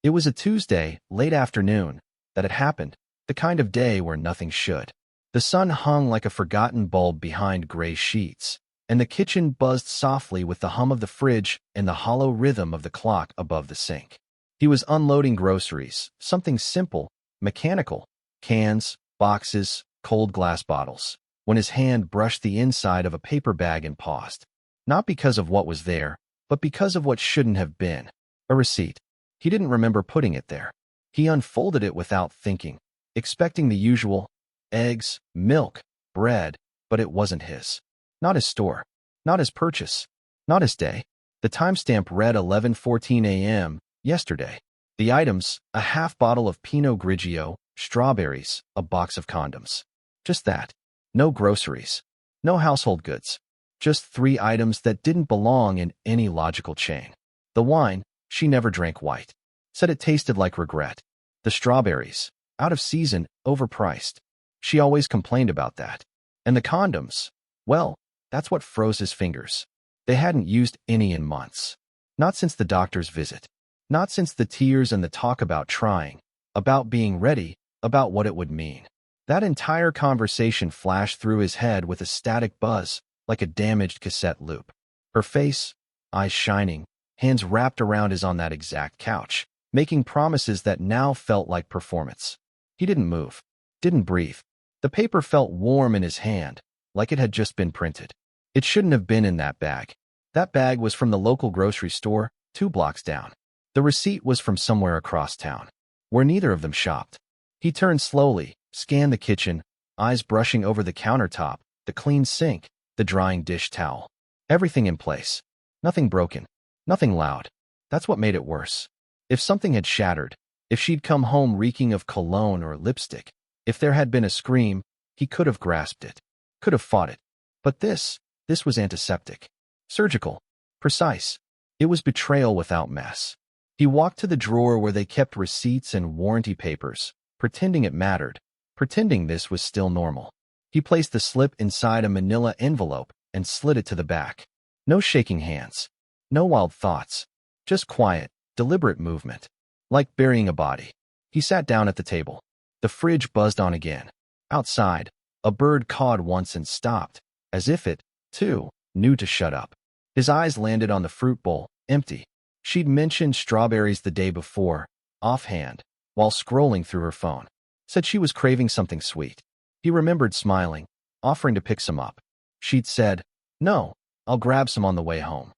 It was a Tuesday, late afternoon, that had happened, the kind of day where nothing should. The sun hung like a forgotten bulb behind gray sheets, and the kitchen buzzed softly with the hum of the fridge and the hollow rhythm of the clock above the sink. He was unloading groceries, something simple, mechanical, cans, boxes, cold glass bottles, when his hand brushed the inside of a paper bag and paused. Not because of what was there, but because of what shouldn't have been. A receipt. He didn't remember putting it there. He unfolded it without thinking, expecting the usual eggs, milk, bread, but it wasn't his. Not his store. Not his purchase. Not his day. The timestamp read 11:14 a.m., yesterday. The items, a half bottle of Pinot Grigio, strawberries, a box of condoms. Just that. No groceries. No household goods. Just 3 items that didn't belong in any logical chain. The wine, she never drank white. Said it tasted like regret. The strawberries, out of season, overpriced. She always complained about that. And the condoms, well, that's what froze his fingers. They hadn't used any in months. Not since the doctor's visit. Not since the tears and the talk about trying, about being ready, about what it would mean. That entire conversation flashed through his head with a static buzz, like a damaged cassette loop. Her face, eyes shining, hands wrapped around his on that exact couch, making promises that now felt like performance. He didn't move, didn't breathe. The paper felt warm in his hand, like it had just been printed. It shouldn't have been in that bag. That bag was from the local grocery store, 2 blocks down. The receipt was from somewhere across town, where neither of them shopped. He turned slowly, scanned the kitchen, eyes brushing over the countertop, the clean sink, the drying dish towel. Everything in place. Nothing broken. Nothing loud. That's what made it worse. If something had shattered, if she'd come home reeking of cologne or lipstick, if there had been a scream, he could have grasped it, could have fought it. But this was antiseptic. Surgical. Precise. It was betrayal without mess. He walked to the drawer where they kept receipts and warranty papers, pretending it mattered, pretending this was still normal. He placed the slip inside a manila envelope and slid it to the back. No shaking hands. No wild thoughts. Just quiet, deliberate movement. Like burying a body. He sat down at the table. The fridge buzzed on again. Outside, a bird cawed once and stopped, as if it, too, knew to shut up. His eyes landed on the fruit bowl, empty. She'd mentioned strawberries the day before, offhand, while scrolling through her phone. Said she was craving something sweet. He remembered smiling, offering to pick some up. She'd said, "No, I'll grab some on the way home."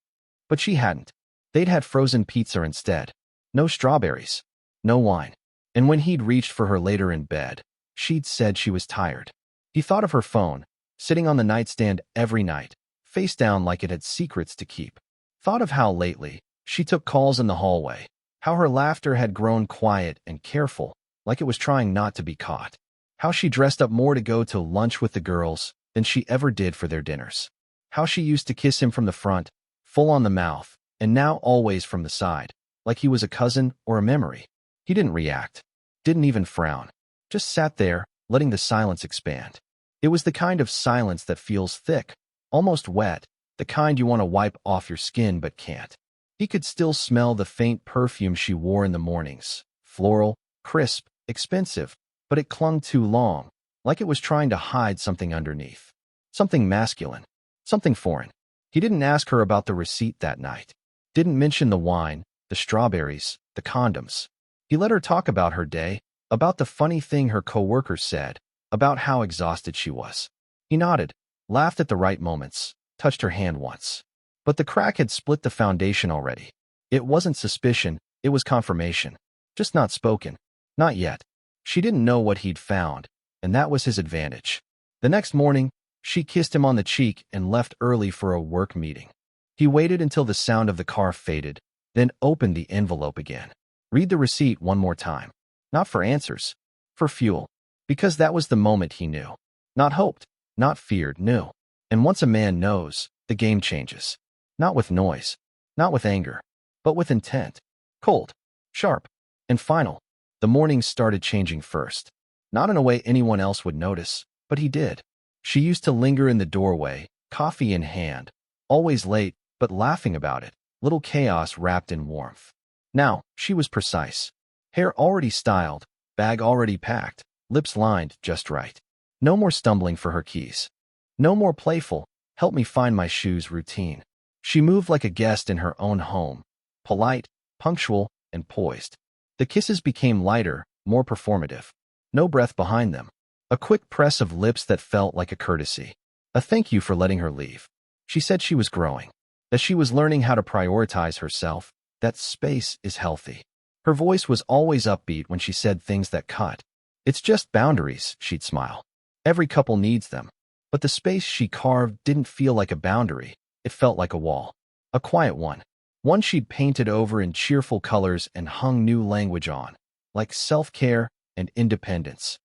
But she hadn't. They'd had frozen pizza instead. No strawberries. No wine. And when he'd reached for her later in bed, she'd said she was tired. He thought of her phone, sitting on the nightstand every night, face down like it had secrets to keep. Thought of how lately, she took calls in the hallway, how her laughter had grown quiet and careful, like it was trying not to be caught. How she dressed up more to go to lunch with the girls than she ever did for their dinners. How she used to kiss him from the front, full on the mouth, and now always from the side, like he was a cousin or a memory. He didn't react, didn't even frown, just sat there, letting the silence expand. It was the kind of silence that feels thick, almost wet, the kind you want to wipe off your skin but can't. He could still smell the faint perfume she wore in the mornings, floral, crisp, expensive, but it clung too long, like it was trying to hide something underneath. Something masculine, something foreign. He didn't ask her about the receipt that night. Didn't mention the wine, the strawberries, the condoms. He let her talk about her day, about the funny thing her coworkers said, about how exhausted she was. He nodded, laughed at the right moments, touched her hand once. But the crack had split the foundation already. It wasn't suspicion, it was confirmation. Just not spoken. Not yet. She didn't know what he'd found, and that was his advantage. The next morning, she kissed him on the cheek and left early for a work meeting. He waited until the sound of the car faded, then opened the envelope again. Read the receipt one more time. Not for answers. For fuel. Because that was the moment he knew. Not hoped. Not feared, knew. And once a man knows, the game changes. Not with noise. Not with anger. But with intent. Cold. Sharp. And final. The mornings started changing first. Not in a way anyone else would notice, but he did. She used to linger in the doorway, coffee in hand. Always late, but laughing about it. Little chaos wrapped in warmth. Now, she was precise. Hair already styled, bag already packed, lips lined just right. No more stumbling for her keys. No more playful, help me find my shoes routine. She moved like a guest in her own home, polite, punctual, and poised. The kisses became lighter, more performative. No breath behind them. A quick press of lips that felt like a courtesy. A thank you for letting her leave. She said she was growing, that she was learning how to prioritize herself, that space is healthy. Her voice was always upbeat when she said things that cut. It's just boundaries, she'd smile. Every couple needs them. But the space she carved didn't feel like a boundary. It felt like a wall. A quiet one. One she'd painted over in cheerful colors and hung new language on, like self-care and independence.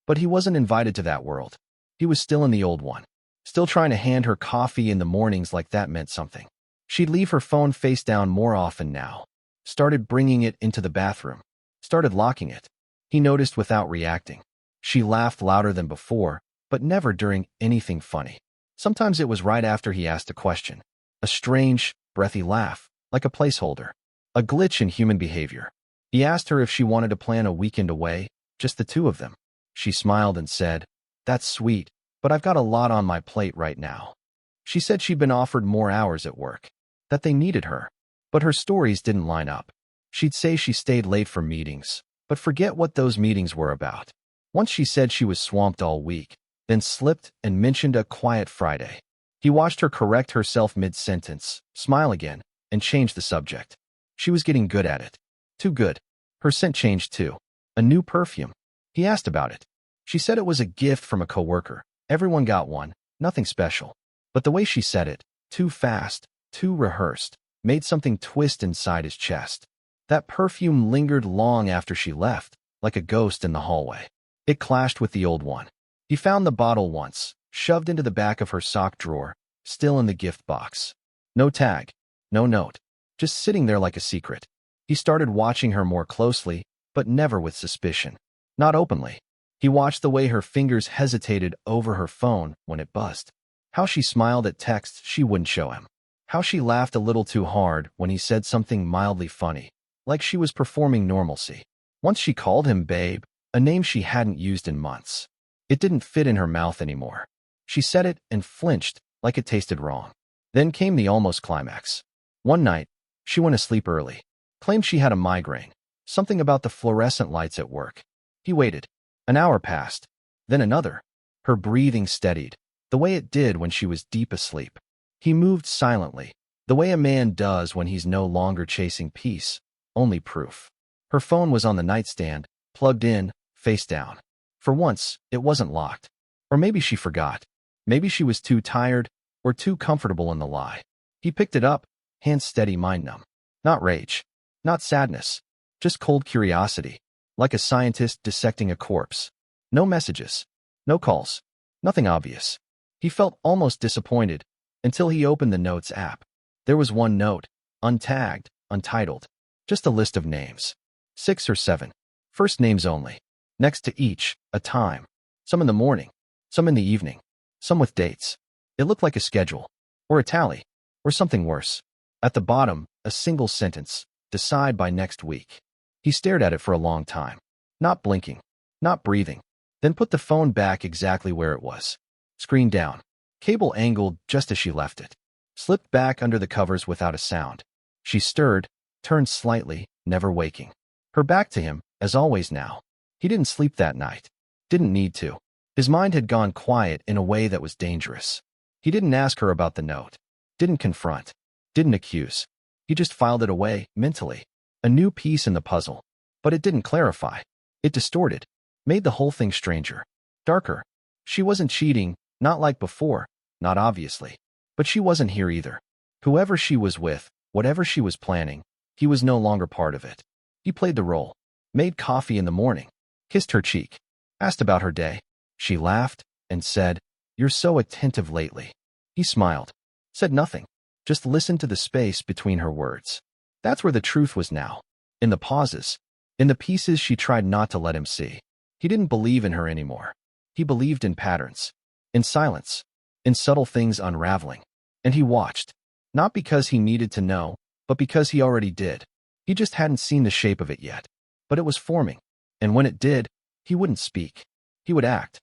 But he wasn't invited to that world. He was still in the old one. Still trying to hand her coffee in the mornings like that meant something. She'd leave her phone face down more often now. Started bringing it into the bathroom. Started locking it. He noticed without reacting. She laughed louder than before, but never during anything funny. Sometimes it was right after he asked a question. A strange, breathy laugh, like a placeholder. A glitch in human behavior. He asked her if she wanted to plan a weekend away, just the two of them. She smiled and said, "That's sweet, but I've got a lot on my plate right now." She said she'd been offered more hours at work, that they needed her. But her stories didn't line up. She'd say she stayed late for meetings, but forget what those meetings were about. Once she said she was swamped all week, then slipped and mentioned a quiet Friday. He watched her correct herself mid-sentence, smile again, and change the subject. She was getting good at it. Too good. Her scent changed too. A new perfume. He asked about it. She said it was a gift from a coworker. Everyone got one, nothing special. But the way she said it, too fast, too rehearsed, made something twist inside his chest. That perfume lingered long after she left, like a ghost in the hallway. It clashed with the old one. He found the bottle once, shoved into the back of her sock drawer, still in the gift box. No tag, no note, just sitting there like a secret. He started watching her more closely, but never with suspicion. Not openly. He watched the way her fingers hesitated over her phone when it buzzed. How she smiled at texts she wouldn't show him. How she laughed a little too hard when he said something mildly funny, like she was performing normalcy. Once she called him babe, a name she hadn't used in months. It didn't fit in her mouth anymore. She said it and flinched, like it tasted wrong. Then came the almost climax. One night, she went to sleep early. Claimed she had a migraine. Something about the fluorescent lights at work. He waited. An hour passed. Then another. Her breathing steadied, the way it did when she was deep asleep. He moved silently, the way a man does when he's no longer chasing peace, only proof. Her phone was on the nightstand, plugged in, face down. For once, it wasn't locked. Or maybe she forgot. Maybe she was too tired or too comfortable in the lie. He picked it up, hands steady, mind numb. Not rage. Not sadness. Just cold curiosity, like a scientist dissecting a corpse. No messages. No calls. Nothing obvious. He felt almost disappointed until he opened the Notes app. There was one note, untagged, untitled. Just a list of names. 6 or 7. First names only. Next to each, a time. Some in the morning. Some in the evening. Some with dates. It looked like a schedule. Or a tally. Or something worse. At the bottom, a single sentence. Decide by next week. He stared at it for a long time. Not blinking. Not breathing. Then put the phone back exactly where it was. Screen down. Cable angled just as she left it. Slipped back under the covers without a sound. She stirred, turned slightly, never waking. Her back to him, as always now. He didn't sleep that night. Didn't need to. His mind had gone quiet in a way that was dangerous. He didn't ask her about the note. Didn't confront. Didn't accuse. He just filed it away, mentally. A new piece in the puzzle. But it didn't clarify. It distorted. Made the whole thing stranger. Darker. She wasn't cheating, not like before, not obviously. But she wasn't here either. Whoever she was with, whatever she was planning, he was no longer part of it. He played the role. Made coffee in the morning. Kissed her cheek. Asked about her day. She laughed and said, "You're so attentive lately." He smiled. Said nothing. Just listened to the space between her words. That's where the truth was now. In the pauses. In the pieces she tried not to let him see. He didn't believe in her anymore. He believed in patterns. In silence. In subtle things unraveling. And he watched. Not because he needed to know, but because he already did. He just hadn't seen the shape of it yet. But it was forming, and when it did, he wouldn't speak. He would act.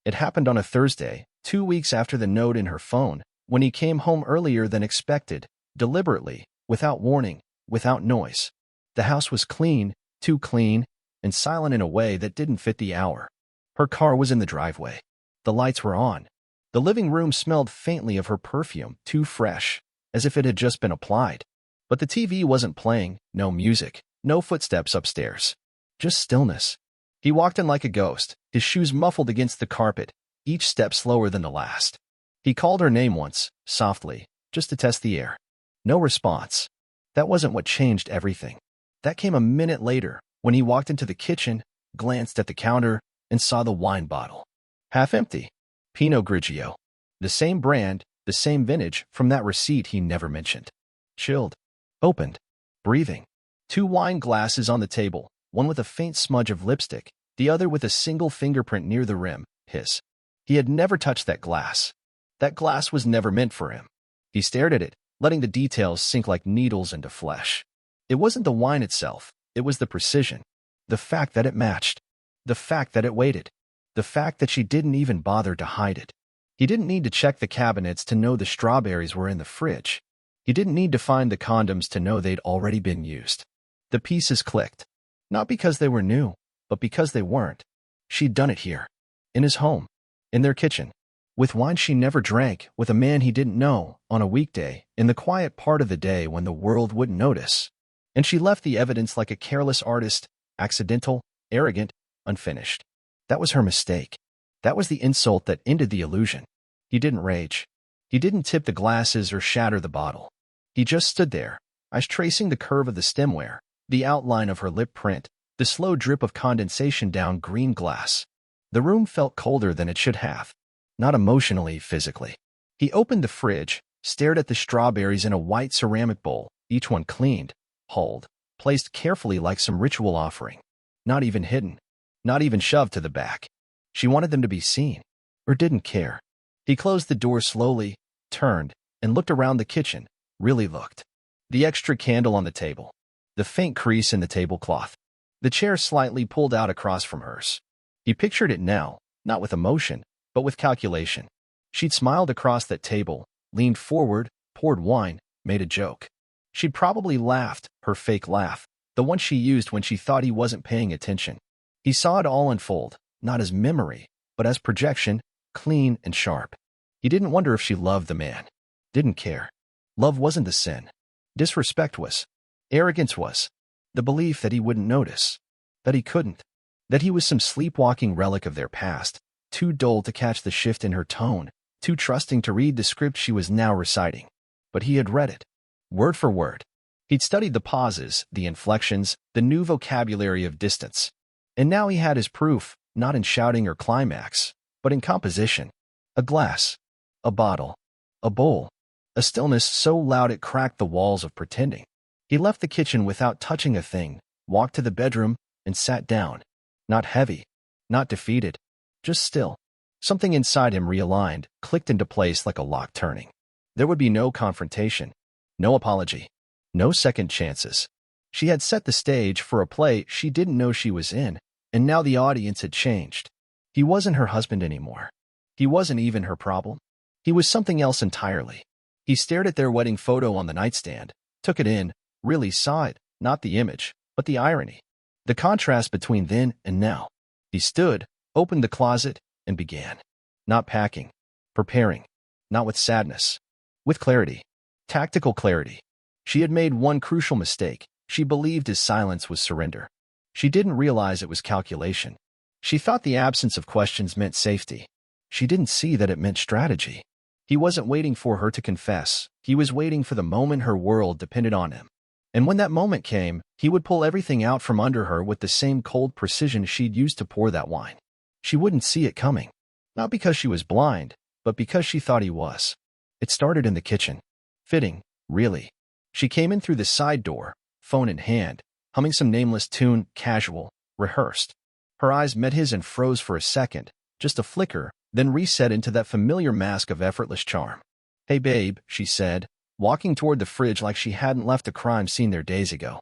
It happened on a Thursday, 2 weeks after the note in her phone, when he came home earlier than expected, deliberately, without warning, without noise. The house was clean, too clean, and silent in a way that didn't fit the hour. Her car was in the driveway. The lights were on. The living room smelled faintly of her perfume, too fresh, as if it had just been applied. But the TV wasn't playing, no music, no footsteps upstairs. Just stillness. He walked in like a ghost, his shoes muffled against the carpet, each step slower than the last. He called her name once, softly, just to test the air. No response. That wasn't what changed everything. That came a minute later, when he walked into the kitchen, glanced at the counter, and saw the wine bottle. Half empty. Pinot Grigio. The same brand, the same vintage from that receipt he never mentioned. Chilled. Opened. Breathing. 2 wine glasses on the table, one with a faint smudge of lipstick, the other with a single fingerprint near the rim, his. He had never touched that glass. That glass was never meant for him. He stared at it, letting the details sink like needles into flesh. It wasn't the wine itself, it was the precision. The fact that it matched. The fact that it waited. The fact that she didn't even bother to hide it. He didn't need to check the cabinets to know the strawberries were in the fridge. He didn't need to find the condoms to know they'd already been used. The pieces clicked. Not because they were new, but because they weren't. She'd done it here. In his home. In their kitchen. With wine she never drank, with a man he didn't know, on a weekday, in the quiet part of the day when the world wouldn't notice. And she left the evidence like a careless artist, accidental, arrogant, unfinished. That was her mistake. That was the insult that ended the illusion. He didn't rage. He didn't tip the glasses or shatter the bottle. He just stood there, eyes tracing the curve of the stemware, the outline of her lip print, the slow drip of condensation down green glass. The room felt colder than it should have. Not emotionally, physically. He opened the fridge, stared at the strawberries in a white ceramic bowl, each one cleaned, hulled, placed carefully like some ritual offering. Not even hidden. Not even shoved to the back. She wanted them to be seen. Or didn't care. He closed the door slowly, turned, and looked around the kitchen, really looked. The extra candle on the table. The faint crease in the tablecloth. The chair slightly pulled out across from hers. He pictured it now, not with emotion, but with calculation. She'd smiled across that table, leaned forward, poured wine, made a joke. She'd probably laughed, her fake laugh, the one she used when she thought he wasn't paying attention. He saw it all unfold, not as memory, but as projection, clean and sharp. He didn't wonder if she loved the man. Didn't care. Love wasn't the sin. Disrespect was. Arrogance was. The belief that he wouldn't notice. That he couldn't. That he was some sleepwalking relic of their past, too dull to catch the shift in her tone, too trusting to read the script she was now reciting. But he had read it. Word for word. He'd studied the pauses, the inflections, the new vocabulary of distance. And now he had his proof, not in shouting or climax, but in composition. A glass. A bottle. A bowl. A stillness so loud it cracked the walls of pretending. He left the kitchen without touching a thing, walked to the bedroom, and sat down. Not heavy. Not defeated. Just still. Something inside him realigned, clicked into place like a lock turning. There would be no confrontation. No apology. No second chances. She had set the stage for a play she didn't know she was in, and now the audience had changed. He wasn't her husband anymore. He wasn't even her problem. He was something else entirely. He stared at their wedding photo on the nightstand, took it in, really saw it, not the image, but the irony. The contrast between then and now. He stood, opened the closet, and began. Not packing. Preparing. Not with sadness. With clarity. Tactical clarity. She had made one crucial mistake. She believed his silence was surrender. She didn't realize it was calculation. She thought the absence of questions meant safety. She didn't see that it meant strategy. He wasn't waiting for her to confess. He was waiting for the moment her world depended on him. And when that moment came, he would pull everything out from under her with the same cold precision she'd used to pour that wine. She wouldn't see it coming. Not because she was blind, but because she thought he was. It started in the kitchen. Fitting, really. She came in through the side door, phone in hand, humming some nameless tune, casual, rehearsed. Her eyes met his and froze for a second, just a flicker, then reset into that familiar mask of effortless charm. "Hey babe," she said, walking toward the fridge like she hadn't left a crime scene there days ago.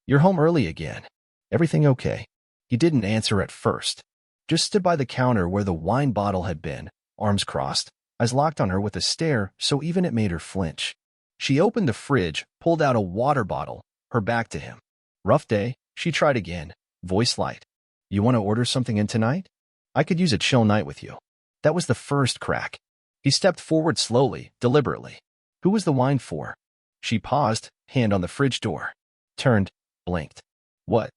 You're home early again. Everything okay? He didn't answer at first. Just stood by the counter where the wine bottle had been, arms crossed, eyes locked on her with a stare so even it made her flinch. She opened the fridge, pulled out a water bottle, her back to him. Rough day, she tried again, voice light. You want to order something in tonight? I could use a chill night with you. That was the first crack. He stepped forward slowly, deliberately. Who was the wine for? She paused, hand on the fridge door. Turned, blinked. What?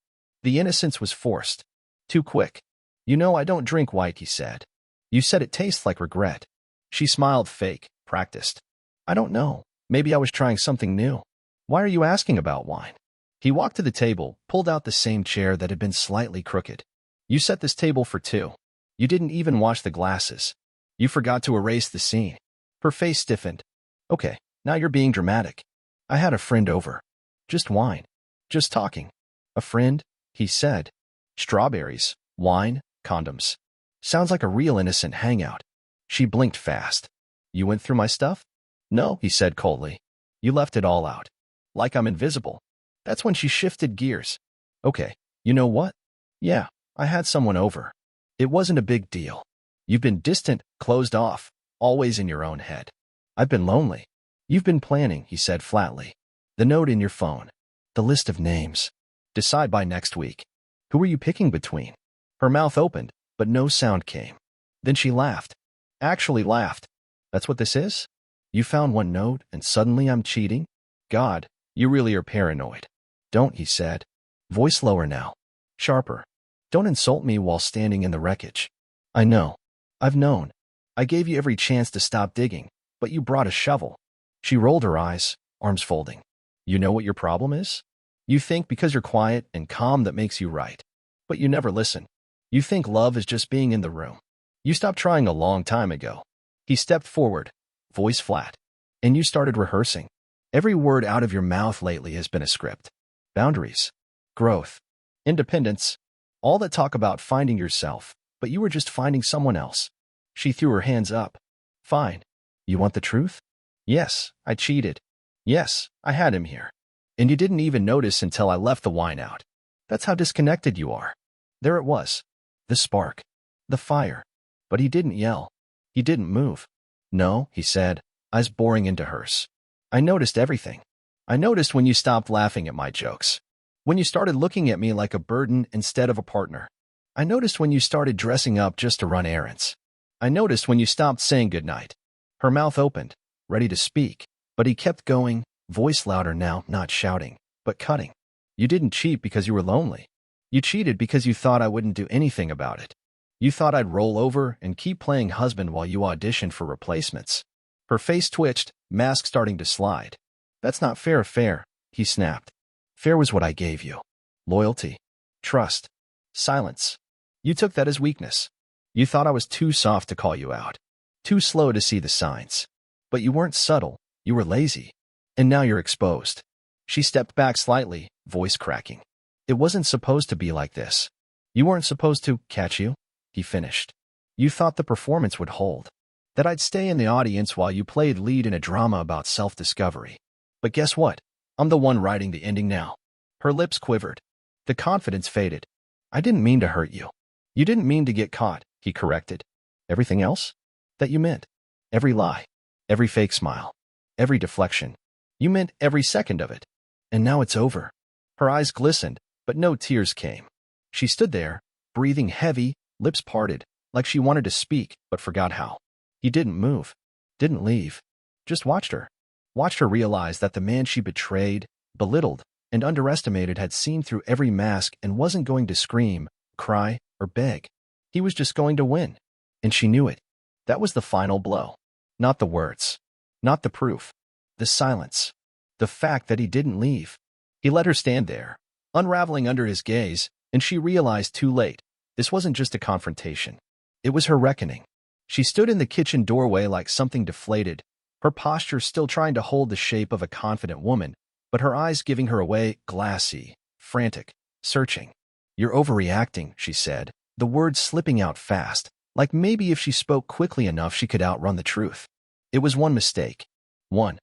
The innocence was forced. Too quick. You know I don't drink white, he said. You said it tastes like regret. She smiled fake, practiced. I don't know. Maybe I was trying something new. Why are you asking about wine? He walked to the table, pulled out the same chair that had been slightly crooked. You set this table for two. You didn't even wash the glasses. You forgot to erase the scene. Her face stiffened. Okay, now you're being dramatic. I had a friend over. Just wine. Just talking. A friend, he said. Strawberries, wine, condoms. Sounds like a real innocent hangout. She blinked fast. You went through my stuff? No, he said coldly. You left it all out. Like I'm invisible. That's when she shifted gears. Okay, you know what? Yeah, I had someone over. It wasn't a big deal. You've been distant, closed off, always in your own head. I've been lonely. You've been planning, he said flatly. The note in your phone. The list of names. Decide by next week. Who are you picking between? Her mouth opened, but no sound came. Then she laughed. Actually laughed. That's what this is? You found one note and suddenly I'm cheating? God, you really are paranoid. Don't, he said. Voice lower now. Sharper. Don't insult me while standing in the wreckage. I know. I've known. I gave you every chance to stop digging, but you brought a shovel. She rolled her eyes, arms folding. You know what your problem is? You think because you're quiet and calm that makes you right. But you never listen. You think love is just being in the room. You stopped trying a long time ago. He stepped forward, voice flat. And you started rehearsing. Every word out of your mouth lately has been a script. Boundaries. Growth. Independence. All that talk about finding yourself, but you were just finding someone else. She threw her hands up. Fine. You want the truth? Yes, I cheated. Yes, I had him here. And you didn't even notice until I left the wine out. That's how disconnected you are. There it was. The spark. The fire. But he didn't yell. He didn't move. No, he said, eyes boring into hers. I noticed everything. I noticed when you stopped laughing at my jokes. When you started looking at me like a burden instead of a partner. I noticed when you started dressing up just to run errands. I noticed when you stopped saying goodnight. Her mouth opened, ready to speak, but he kept going, voice louder now, not shouting, but cutting. You didn't cheat because you were lonely. You cheated because you thought I wouldn't do anything about it. You thought I'd roll over and keep playing husband while you auditioned for replacements. Her face twitched, mask starting to slide. That's not fair, he snapped. Fair was what I gave you. Loyalty. Trust. Silence. You took that as weakness. You thought I was too soft to call you out. Too slow to see the signs. But you weren't subtle. You were lazy. And now you're exposed. She stepped back slightly, voice cracking. It wasn't supposed to be like this. You weren't supposed to catch you, he finished. You thought the performance would hold. That I'd stay in the audience while you played lead in a drama about self-discovery. But guess what? I'm the one writing the ending now. Her lips quivered. The confidence faded. I didn't mean to hurt you. You didn't mean to get caught, he corrected. Everything else? That you meant. Every lie. Every fake smile. Every deflection. You meant every second of it. And now it's over. Her eyes glistened, but no tears came. She stood there, breathing heavy, lips parted, like she wanted to speak, but forgot how. He didn't move. Didn't leave. Just watched her. Watched her realize that the man she betrayed, belittled, and underestimated had seen through every mask and wasn't going to scream, cry, or beg. He was just going to win. And she knew it. That was the final blow. Not the words. Not the proof. The silence. The fact that he didn't leave. He let her stand there, unraveling under his gaze, and she realized too late. This wasn't just a confrontation. It was her reckoning. She stood in the kitchen doorway like something deflated, her posture still trying to hold the shape of a confident woman, but her eyes giving her away, glassy, frantic, searching. You're overreacting, she said, the words slipping out fast, like maybe if she spoke quickly enough she could outrun the truth. It was one mistake. One.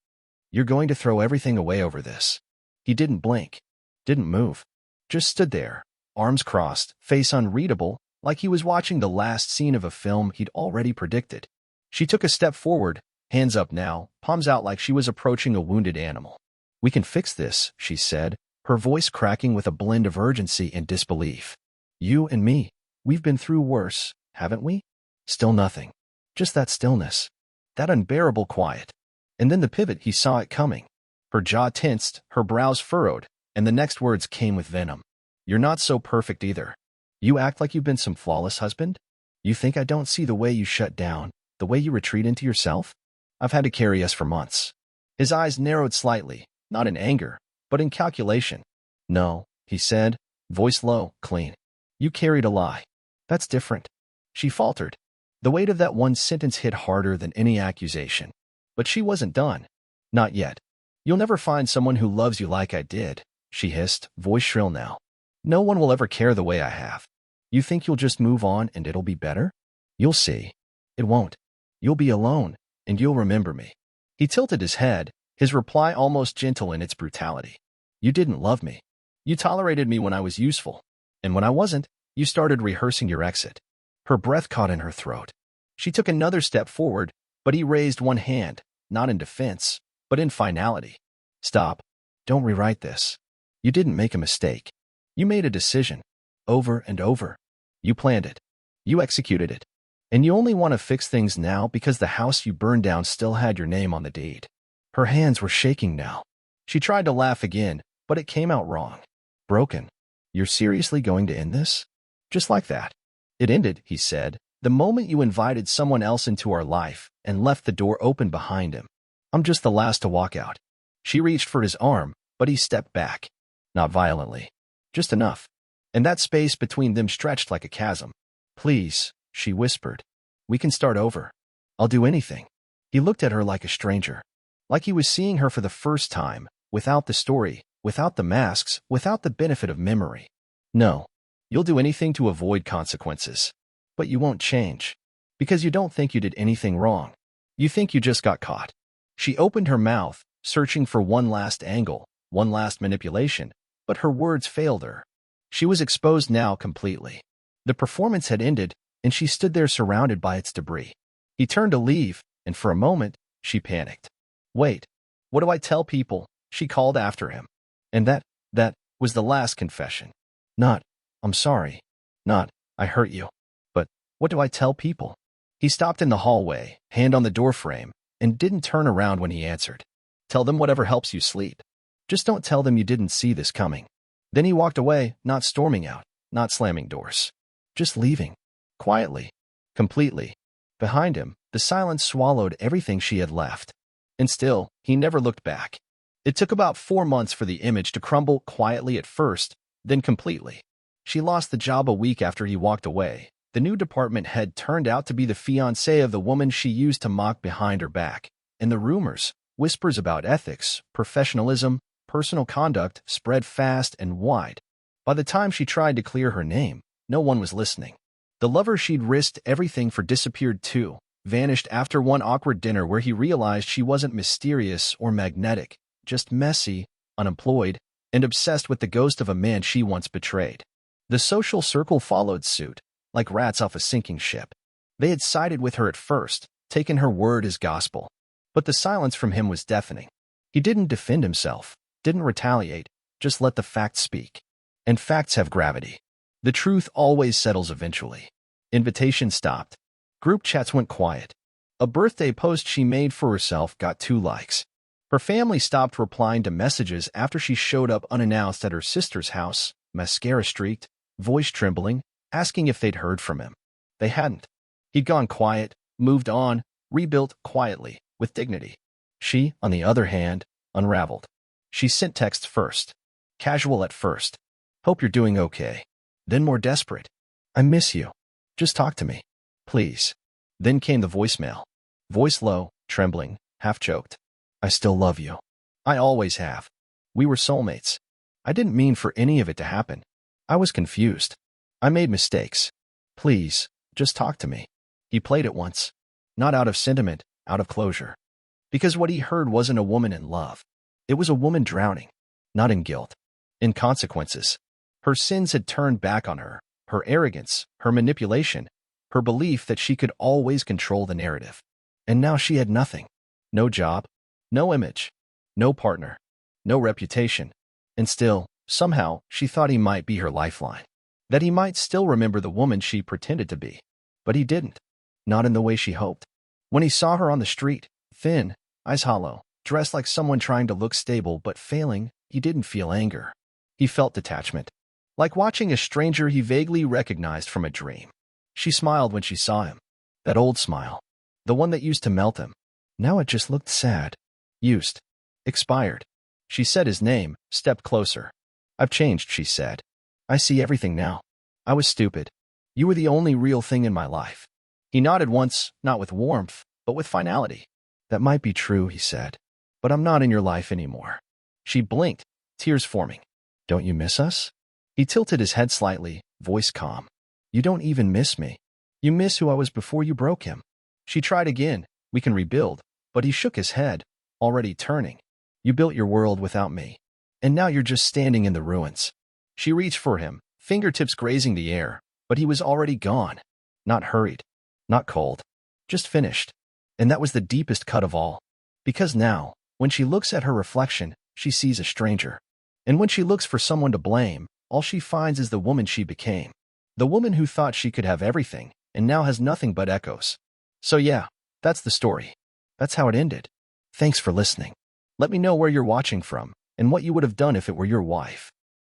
You're going to throw everything away over this. He didn't blink. Didn't move. Just stood there, arms crossed, face unreadable, like he was watching the last scene of a film he'd already predicted. She took a step forward, hands up now, palms out like she was approaching a wounded animal. "We can fix this," she said, her voice cracking with a blend of urgency and disbelief. "You and me, we've been through worse, haven't we?" Still nothing. Just that stillness. That unbearable quiet. And then the pivot, he saw it coming. Her jaw tensed, her brows furrowed, and the next words came with venom. "You're not so perfect either. You act like you've been some flawless husband? You think I don't see the way you shut down, the way you retreat into yourself? I've had to carry us for months." His eyes narrowed slightly, not in anger, but in calculation. "No," he said, voice low, clean. "You carried a lie. That's different." She faltered. The weight of that one sentence hit harder than any accusation. But she wasn't done. "Not yet. You'll never find someone who loves you like I did," she hissed, voice shrill now. "No one will ever care the way I have. You think you'll just move on and it'll be better? You'll see. It won't. You'll be alone, and you'll remember me." He tilted his head, his reply almost gentle in its brutality. "You didn't love me. You tolerated me when I was useful. And when I wasn't, you started rehearsing your exit." Her breath caught in her throat. She took another step forward, but he raised one hand, not in defense, but in finality. "Stop. Don't rewrite this. You didn't make a mistake. You made a decision. Over and over. You planned it. You executed it. And you only want to fix things now because the house you burned down still had your name on the deed." Her hands were shaking now. She tried to laugh again, but it came out wrong. "Broken. You're seriously going to end this? Just like that?" "It ended," he said, "the moment you invited someone else into our life and left the door open behind him. I'm just the last to walk out." She reached for his arm, but he stepped back. Not violently. Just enough. And that space between them stretched like a chasm. "Please," she whispered. "We can start over. I'll do anything." He looked at her like a stranger. Like he was seeing her for the first time, without the story, without the masks, without the benefit of memory. "No. You'll do anything to avoid consequences. But you won't change. Because you don't think you did anything wrong. You think you just got caught." She opened her mouth, searching for one last angle, one last manipulation, but her words failed her. She was exposed now completely. The performance had ended, and she stood there surrounded by its debris. He turned to leave, and for a moment, she panicked. "Wait. What do I tell people?" she called after him. And that was the last confession. Not, "I'm sorry." Not, "I hurt you." But, "What do I tell people?" He stopped in the hallway, hand on the doorframe, and didn't turn around when he answered. "Tell them whatever helps you sleep. Just don't tell them you didn't see this coming." Then he walked away, not storming out, not slamming doors. Just leaving. Quietly. Completely. Behind him, the silence swallowed everything she had left. And still, he never looked back. It took about 4 months for the image to crumble quietly at first, then completely. She lost the job a week after he walked away. The new department head turned out to be the fiancé of the woman she used to mock behind her back. And the rumors, whispers about ethics, professionalism, personal conduct spread fast and wide. By the time she tried to clear her name, no one was listening. The lover she'd risked everything for disappeared too, vanished after one awkward dinner where he realized she wasn't mysterious or magnetic, just messy, unemployed, and obsessed with the ghost of a man she once betrayed. The social circle followed suit, like rats off a sinking ship. They had sided with her at first, taken her word as gospel. But the silence from him was deafening. He didn't defend himself, didn't retaliate, just let the facts speak. And facts have gravity. The truth always settles eventually. Invitations stopped. Group chats went quiet. A birthday post she made for herself got 2 likes. Her family stopped replying to messages after she showed up unannounced at her sister's house, mascara streaked, voice trembling, asking if they'd heard from him. They hadn't. He'd gone quiet, moved on, rebuilt quietly, with dignity. She, on the other hand, unraveled. She sent texts first. Casual at first. "Hope you're doing okay." Then more desperate. "I miss you. Just talk to me. Please." Then came the voicemail. Voice low, trembling, half-choked. "I still love you. I always have. We were soulmates. I didn't mean for any of it to happen. I was confused. I made mistakes. Please, just talk to me." He played it once. Not out of sentiment, out of closure. Because what he heard wasn't a woman in love. It was a woman drowning. Not in guilt. in consequences. Her sins had turned back on her, her arrogance, her manipulation, her belief that she could always control the narrative. And now she had nothing. No job, no image, no partner, no reputation. And still, somehow, she thought he might be her lifeline. That he might still remember the woman she pretended to be. But he didn't. Not in the way she hoped. When he saw her on the street, thin, eyes hollow, dressed like someone trying to look stable but failing, he didn't feel anger. He felt detachment. Like watching a stranger he vaguely recognized from a dream. She smiled when she saw him. That old smile. The one that used to melt him. Now it just looked sad. Used. Expired. She said his name, stepped closer. I've changed, she said. I see everything now. I was stupid. You were the only real thing in my life. He nodded once, not with warmth, but with finality. That might be true, he said. But I'm not in your life anymore. She blinked, tears forming. Don't you miss us? He tilted his head slightly, voice calm. You don't even miss me. You miss who I was before you broke him. She tried again. We can rebuild. But he shook his head, already turning. You built your world without me. And now you're just standing in the ruins. She reached for him, fingertips grazing the air, but he was already gone. Not hurried. Not cold. Just finished. And that was the deepest cut of all. Because now, when she looks at her reflection, she sees a stranger. And when she looks for someone to blame, all she finds is the woman she became. The woman who thought she could have everything, and now has nothing but echoes. So yeah, that's the story. That's how it ended. Thanks for listening. Let me know where you're watching from, and what you would have done if it were your wife.